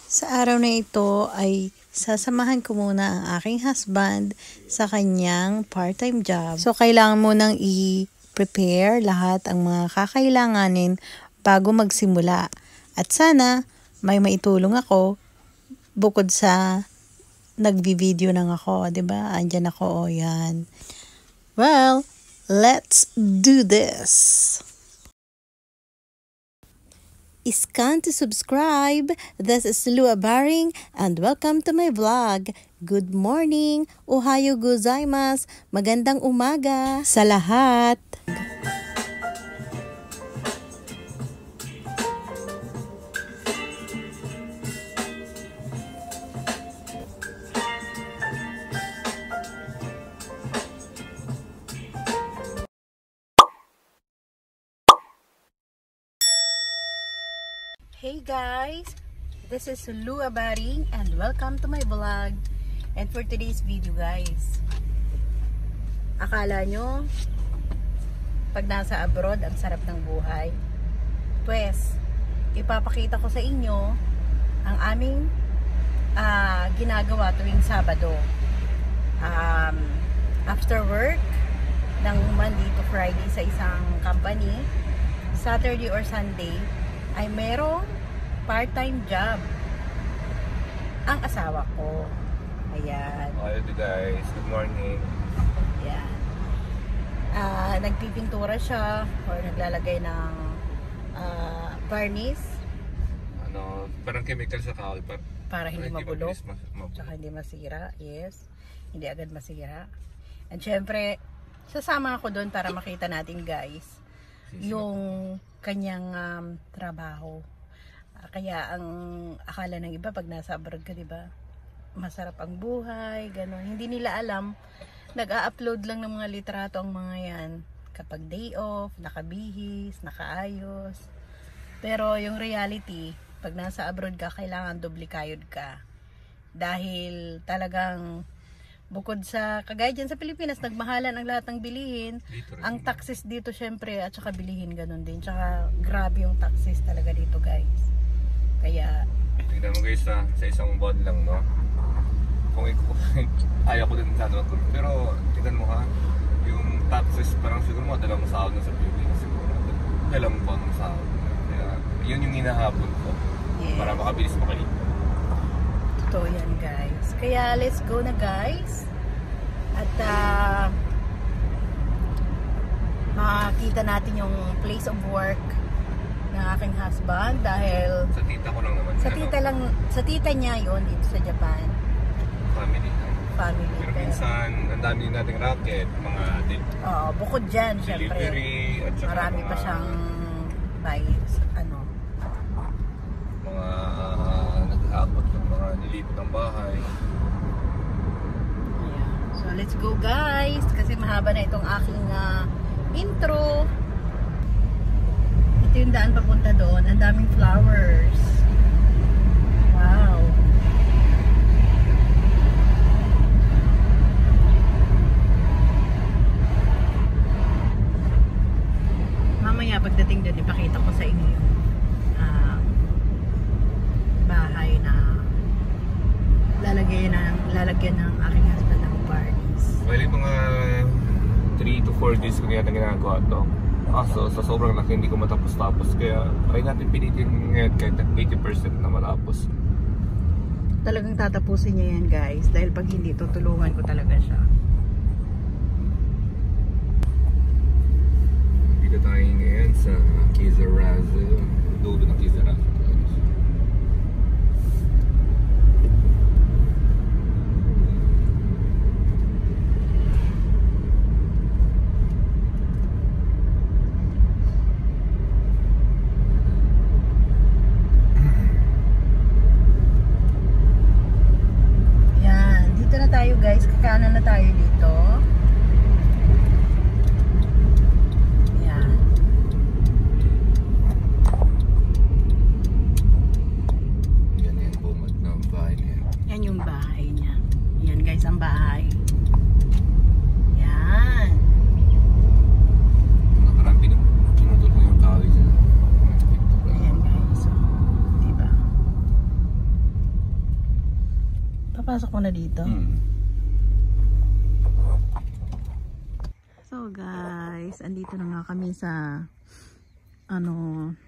Sa araw na ito ay sasamahan ko muna ang aking husband sa kanyang part-time job. So, kailangan munang i-prepare lahat ang mga kakailanganin bago magsimula. At sana may maitulong ako bukod sa nagbi-video lang ako, 'di ba? Andiyan ako, o yan. Well, let's do this. Iscan to subscribe. This is Lua Baring and welcome to my vlog. Good morning. Ohayo gozaimasu. Magandang umaga sa lahat. Hey guys, this is Lua Baring and welcome to my vlog. And for today's video guys, akala nyo pag nasa abroad ang sarap ng buhay? Pues, ipapakita ko sa inyo ang aming ginagawa tuwing Sabado. After work ng Monday to Friday sa isang company, Saturday or Sunday ay merong part-time job ang asawa ko. Ayan. Hello guys, good morning. Ayan. Nagpipintura siya or naglalagay ng varnish. Parang chemical sa kahoy para hindi mabulok. Mabilis Tsaka hindi masira. Yes. Hindi agad masira. And syempre, sasama ako doon para makita natin guys yung kanyang trabaho. Kaya ang akala ng iba pag nasa abroad ka, diba? Masarap ang buhay, gano'n. Hindi nila alam, nag-a-upload lang ng mga litrato ang mga yan kapag day off, nakabihis, nakaayos. Pero yung reality, pag nasa abroad ka, kailangan dublikayod ka. Dahil talagang bukod sa, kagaya dyan sa Pilipinas, nagmahalan ang lahat ng bilihin. Ang taxes dito syempre, at saka bilihin ganun din. Tsaka grabe yung taxes talaga dito guys. Kaya tingnan mo guys sa isang buwan lang, no? Kung ayaw ko din sana pero tingnan mo ha, yung taxes parang siguro mga dalawang sahod na sa Pilipinas siguro. Dalawang buwan ng sahod. Kaya yun yung hinahabol ko. Yes. Para makabilis makalit. Totoo yan guys. Kaya let's go na guys. At makita natin yung place of work ng aking husband dahil sa tita ko lang naman. Sa tita niya yon dito sa Japan. Family. Pero minsan, ang dami nating racket, mga bukod dyan, syempre. At saka marami pa siyang bites, mga nag-aabot ng mga nilipot ng bahay. Yeah. So let's go guys, kasi mahaba na itong aking intro. Ito yung daan papunta doon, ang daming flowers. Wow. Mamaya pagdating doon, ipakita ko sa inyo yung bahay na lalagyan ng aking husband ng parties. Well, yung mga 3 to 4 days ko na ginagawa to. Kaso sa sobrang laki hindi ko matapos-tapos. Kaya try natin pilitin ngayon kahit 80% na matapos. Talagang tatapusin niya yan guys. Dahil pag hindi, tutulungan ko talaga siya. Dito tayo ngayon sa Kizarazu. Dulo ng Kizarazu. Guys, kakanan na tayo dito. Yan. Yan yung bumag ng bahay niya. Yan yung bahay niya. Yan guys, ang bahay. Yan. Nakarang pinutol ko yung kahoy dyan. Ayan guys. So, diba? Papasok mo na dito. So guys, andito na nga kami sa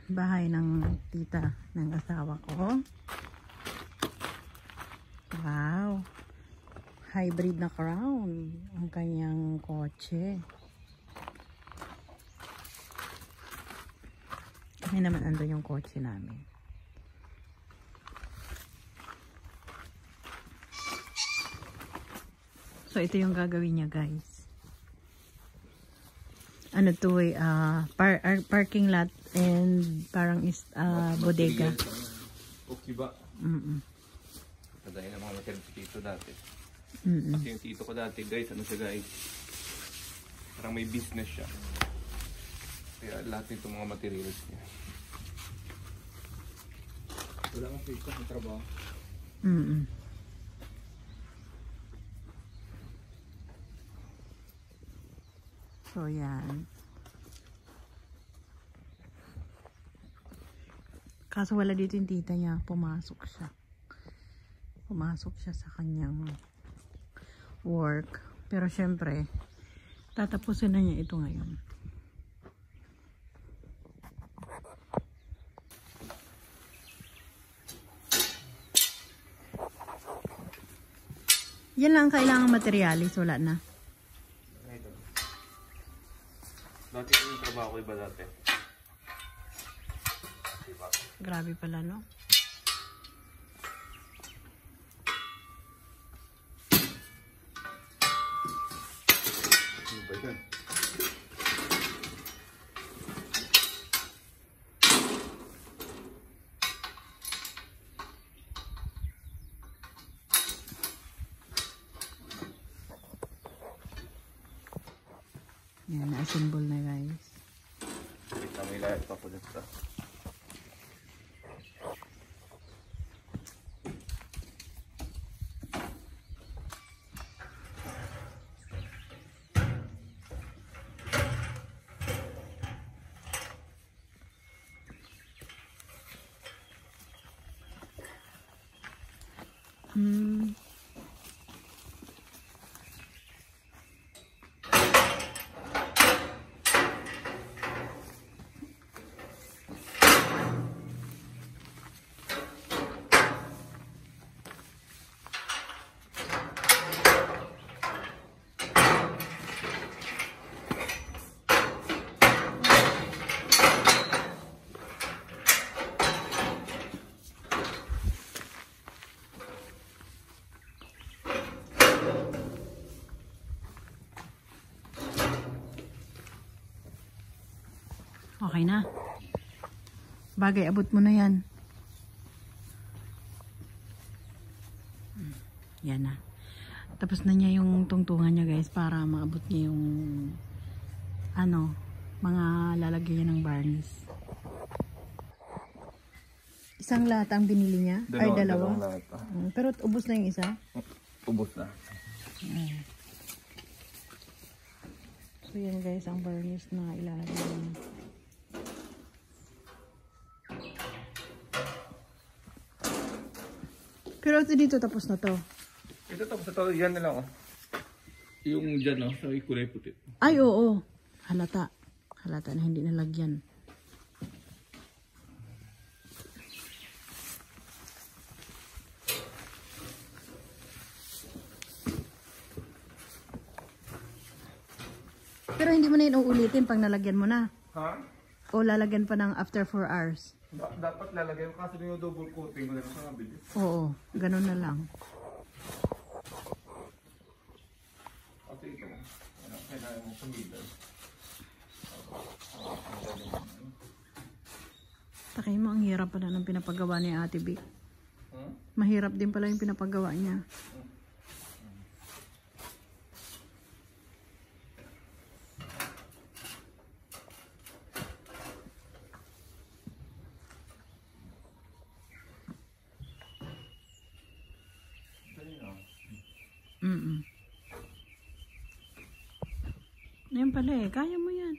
bahay ng tita ng asawa ko. Wow. Hybrid na Crown ang kanyang kotse. Kami naman andun yung kotse namin. So ito yung gagawin niya guys. Ano to eh, parking lot and parang bodega. Okay ba? Dahil ang mga material si Tito dati. Kasi yung Tito ko dati guys, ano siya guys? Parang may business siya. Kaya lahat nito mga materials niya. Wala nga Tito, may trabaho. So yan. Kaso wala dito yung tita niya. Pumasok siya. Pumasok siya sa kanyang work. Pero syempre, tatapusin na niya ito ngayon. Yan lang ang kailangang materialis. Wala na. Dati yung trabaho ko iba dati. Diba? Grabe pala, no? Ano ba yan? Yan, na-assemble na guys. Kita may lahat pa po dito. Okay na. Bagay, abot mo na yan. Yan na. Tapos na niya yung tungtungan niya guys para maabot niya yung mga lalagyan niya ng varnish. Isang lahat ang binili niya? Ay, dalawa? Lahat pa. Pero ubos na yung isa? Ubos na. So yan guys, ang varnish na ilalagay niya. Pero ito dito tapos na to. Ito tapos na to, yan na lang oh. Yung dyan oh, sa kulay puti. Ay oo, halata. Halata na hindi nalagyan. Pero hindi mo na yun uulitin pag nalagyan mo na. Ha? O lalagyan pa ng after 4 hours. Dapat lalagay mo kasi yung double coating ko na sa kabili. Oo, ganun na lang. Kasi ito, kailangan mo pumilay. Takay mo, ang hirap pala ng pinapagawa ni Ate B. Mahirap din pala yung pinapagawa niya. Yan pala eh, kaya mo yan.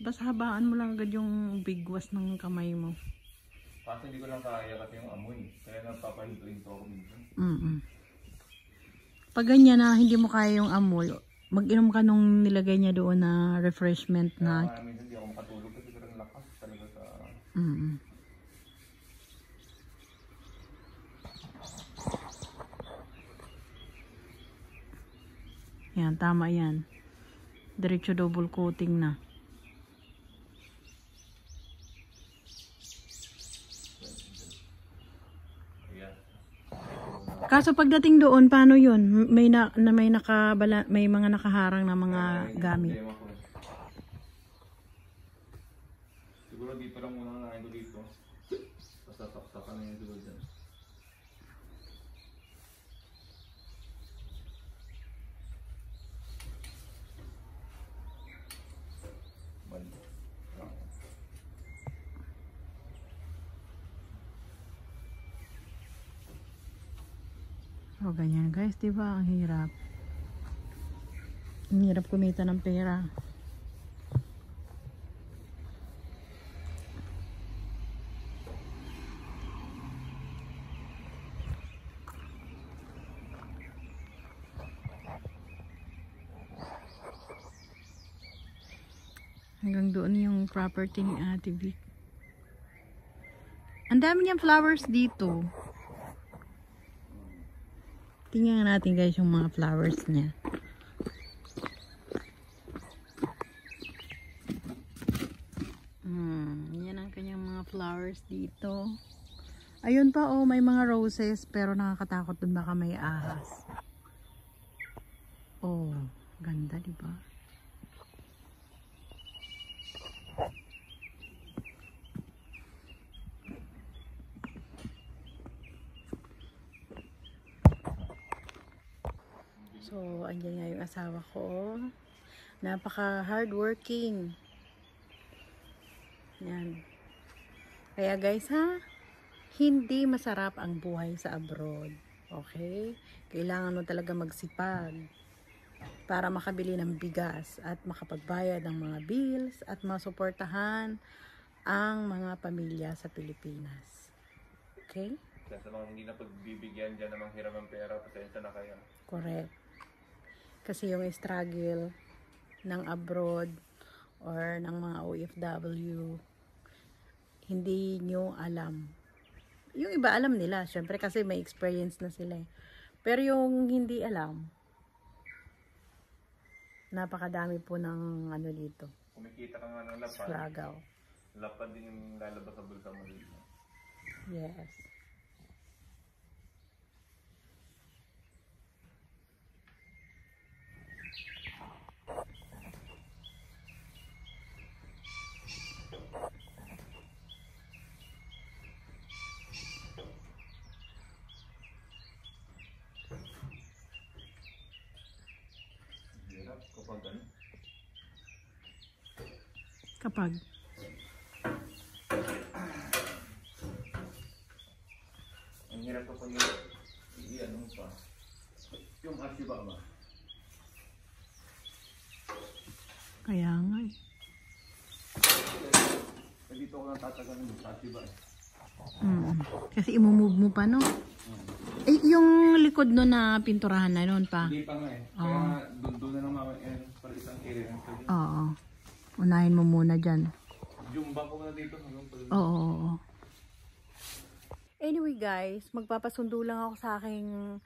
Basta habaan mo lang agad yung bigwas ng kamay mo. Kasi hindi ko lang kaya kasi yung amoy. Kaya nagpapahintuin ko ako minsan. Pag ganyan na hindi mo kaya yung amoy, mag-inom ka nung nilagay niya doon na refreshment na. Minsan hindi ako makatulog kasi parang lakas talaga sa... Yan, tama yan. Diretso double coating na. Kaso pagdating doon, paano yun? May mga nakaharang na mga gamit. Siguro dito lang muna nakain ko dito. Basta saksakan na yung siguro dyan. O ganyan guys, diba? Ang hirap. Ang hirap kumita ng pera. Hanggang doon yung property ni Ate Vic. Ang dami niyang flowers dito. Tingnan natin guys yung mga flowers niya. Yan ang kanyang mga flowers dito. Ayun pa oh, may mga roses pero nakakatakot dun baka may ahas. Oh, ganda diba? So, andyan nga yung asawa ko. Napaka hardworking. Yan. Kaya guys ha, hindi masarap ang buhay sa abroad. Okay? Kailangan mo talaga magsipag para makabili ng bigas at makapagbayad ng mga bills at masuportahan ang mga pamilya sa Pilipinas. Okay? Sa mga hindi na pagbibigyan dyan namang hiram ng pera, pasensya na kayo. Correct. Kasi yung struggle ng abroad or ng mga OFW, hindi nyo alam. Yung iba alam nila, syempre kasi may experience na sila eh. Pero yung hindi alam, napakadami po ng ano dito. Kumikita ka nga ng lapad. Struggle. Lapad din yung lalabas sa bulsa mo dito. Yes. Kapag ang hirap pa yung i-ano pa yung asiba ba? Kaya nga eh. Dito ko lang tatagal ng asiba eh. Kasi imumove mo pa no? Eh, yung likod no na pinturahan na noon pa? Hindi pa nga eh. Kaya doon na lang para isang area. Oo. Unahin mo muna dyan. Jumba ko na dito. Oo. Anyway guys, magpapasundo lang ako sa aking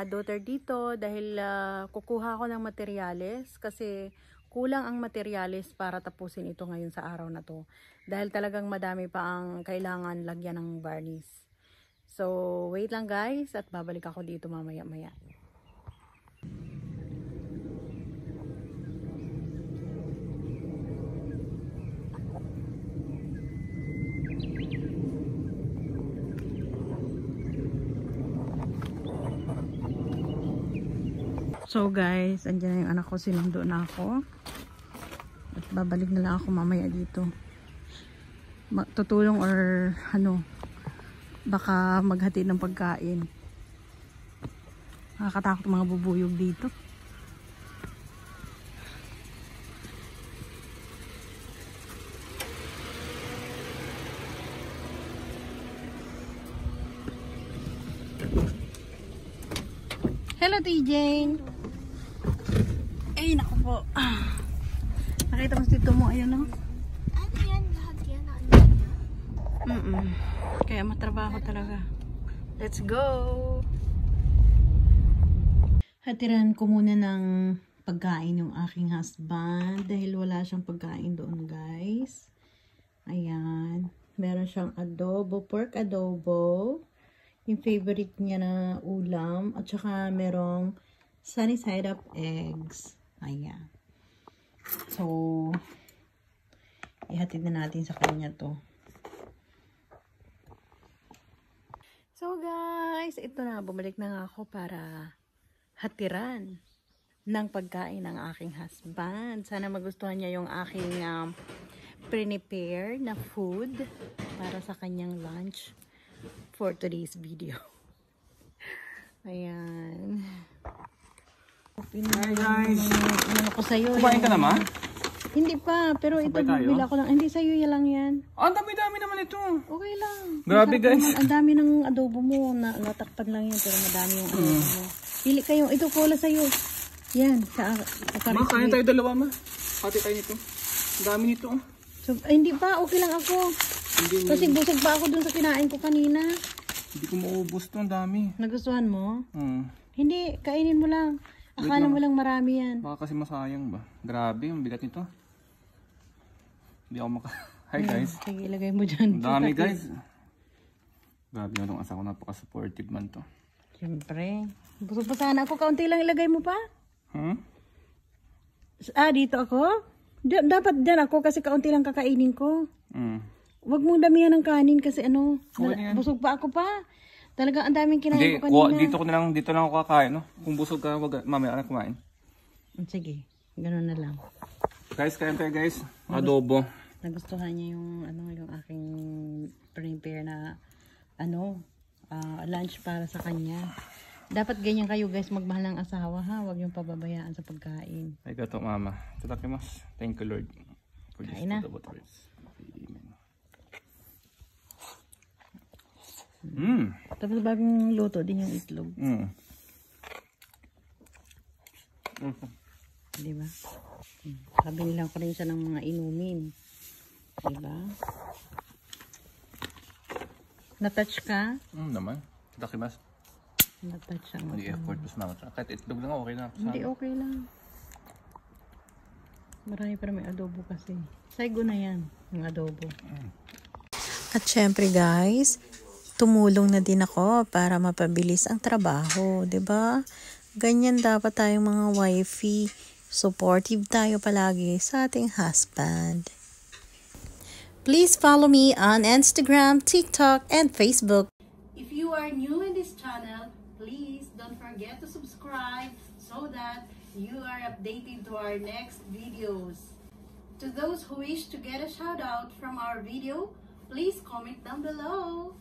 daughter dito dahil kukuha ako ng materyales kasi kulang ang materyales para tapusin ito ngayon sa araw na to. Dahil talagang madami pa ang kailangan lagyan ng varnish. So, wait lang guys at babalik ako dito mamaya-maya. So guys, andyan na yung anak ko, sinundo na ako. At babalik na lang ako mamaya dito. Tutulong or ano, baka maghatid ng pagkain. Nakakatakot mga bubuyog dito. Hello Ate Jane. Ay, naku po. Nakita mo si Tito mo, ayun no? Ano yan? Lahat yan? Kaya matrabaho talaga. Let's go! Hatiran ko muna ng pagkain yung aking husband dahil wala siyang pagkain doon, guys. Ayan. Meron siyang adobo, pork adobo. Yung favorite niya na ulam. At saka merong sunny side up eggs. Ayan. So, ihatid na natin sa kanya to. So guys, ito na. Bumalik na nga ako para hatiran ng pagkain ng aking husband. Sana magustuhan niya yung aking prepare na food para sa kanyang lunch for today's video. Ayan. Hi guys! Ano ko sa'yo? Kumain ka naman? Hindi pa, pero ito bibila ko lang. Hindi sa'yo lang yan. Ang dami-dami naman ito. Okay lang. Grabe, Masarap guys. naman. Ang dami ng adobo mo. Natakpan lang yun, pero madami yung adobo mo. Pili kayo. Ito pula sa'yo. Yan. Ma, kain tayo dalawa, ma. Pati tayo nito. Ang dami nito. So, hindi pa. Okay lang ako. Kasi busog pa ako dun sa kinain ko kanina. Hindi ko maubos to. Ang dami. Nagustuhan mo? Hindi. Kainin mo lang. Akala mo lang marami yan. Baka kasi masayang ba? Grabe, ang bigat nito. Hindi ako Hi guys. Sige, ilagay mo dyan. Ang dami guys. Grabe na itong asa ko. Napaka-supportive man to. Siyempre. Busog pa sana ako. Kaunti lang ilagay mo pa. Dito ako? Dapat dyan ako kasi kaunti lang kakainin ko. Huwag mong damihan ng kanin kasi busog pa ako pa. Talaga ang daming kinain ko kanina. Dito lang ako kakain, no? Kung busog ka, mamaya ka na kumain. Sige, gano'n na lang. Guys, kain tayo guys. Adobo. Nagustuhan niya yung aking prepare na lunch para sa kanya. Dapat ganyan kayo guys, magmahal ng asawa ha. Huwag yung pababayaan sa pagkain. Ay gato mama. Tatakimasu. Thank you Lord for this food of words. Amen. Tapos bagong luto din yung itlog. Diba? Kabili lang ko rin siya ng mga inumin. Diba? Na-touch ka? Naman. Tatakimasu. Na-touch siya. Hindi effort pa sumama. Kahit itlog lang okay na. Hindi okay lang. Marami pa may adobo kasi. Saigo na yan, yung adobo. At syempre guys, tumulong na din ako para mapabilis ang trabaho, 'di ba? Ganyan dapat tayong mga wifey. Supportive tayo palagi sa ating husband. Please follow me on Instagram, TikTok, and Facebook. If you are new in this channel, please don't forget to subscribe so that you are updated to our next videos. To those who wish to get a shout out from our video, please comment down below.